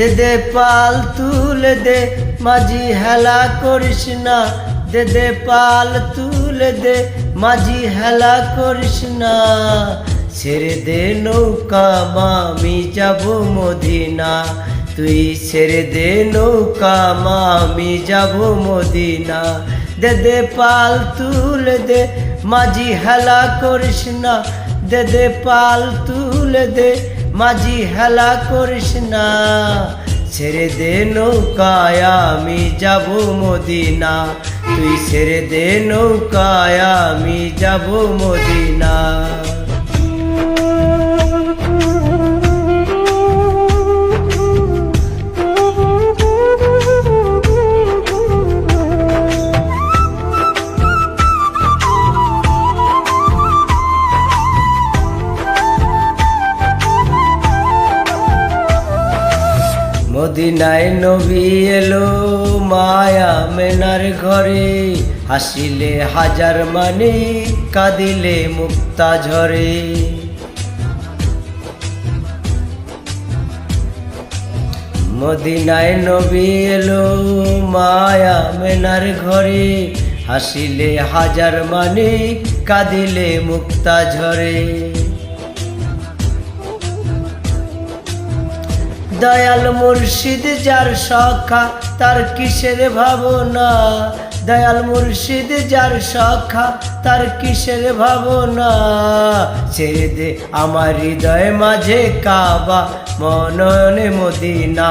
দে দে পাল তুলে দে মাঝি হেলা করিস না, দে দে পাল তুলে দে মাঝি হেলা করিস না। ছেড়ে দে নৌকা মামি যাব মদিনা, তুই ছেড়ে দে নৌকা মামি যাব মদিনা। দে দে পাল তুলে দে মাঝি হেলা করিস না, দে দে পাল তুলে দে মাঝি হেলা করিস না। ছেড়ে দে নৌকায় আমি যাব মদিনা, তুই ছেড়ে দে নৌকায় আমি যাব মদিনা। মদিনায় নবী এলো মায়া মেনার ঘরে, হাসিলে হাজার মানে কাঁদিলে মুক্তা ঝরে। মদিনায় নবী এলো মায়া মেনার ঘরে, হাসিলে হাজার মানে কাঁদিলে মুক্তা ঝরে। দয়াল মুর্শিদ যার সখা তার কিসের ভাবনা, দয়াল মুর্শিদ যার সখা তার কিসের ভাবনা। ছেড়ে দে আমার হৃদয় মাঝে কাবা মননে মদিনা,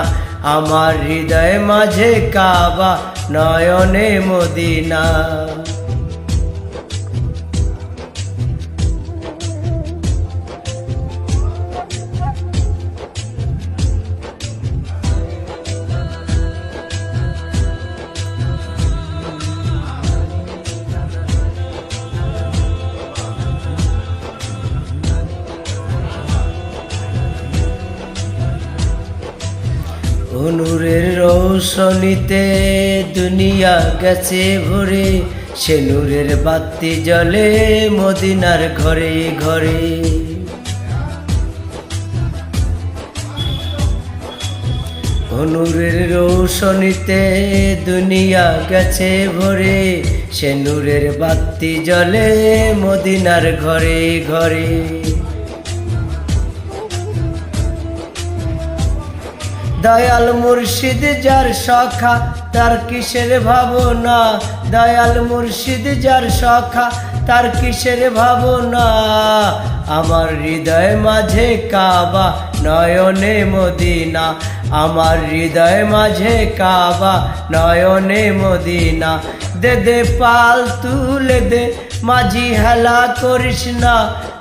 আমার হৃদয় মাঝে কাবা নয়নে মদিনা। নূরের রৌশনীতে দুনিয়া গেছে ভরে, সে নূরের বাতি জ্বলে মদিনার ঘরে ঘরে। নূরের রৌশনীতে দুনিয়া গেছে ভরে, সে নূরের বাতি জ্বলে মদিনার ঘরে ঘরে। দয়াল মুর্শিদ যার সখা তার কিসের ভাবনা, দয়াল মুর্শিদ যার সখা তার কিসের ভাবনা। আমার হৃদয় মাঝে কাবা নয়নে মদিনা, আমার হৃদয় মাঝে কাবা নয়নে মদিনা। দে দে পাল তুলে দে মাঝি হেলা করিস না,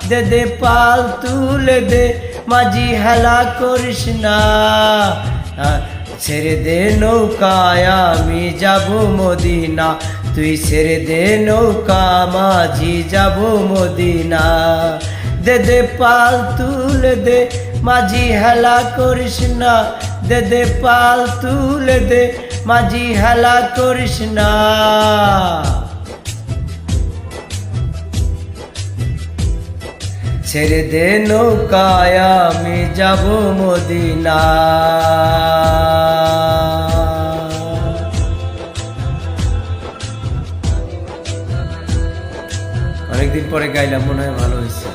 দে দে পাল তুলে দে মাঝি হেলা করিস না। ছেড়ে দে নৌকায় আমি যাব মদিনা, তুই ছেড়ে দে নৌকা মাঝি যাব মদিনা। দে দে পাল তুলে দে মাঝি হেলা করিস না, দে দে পাল তুলে দে মাঝি হেলা করিস না। ছেড়ে দে নৌকায় আমি যাব মদিনা। অনেকদিন পরে গাইলাম, মনে হয় ভালো হয়েছে।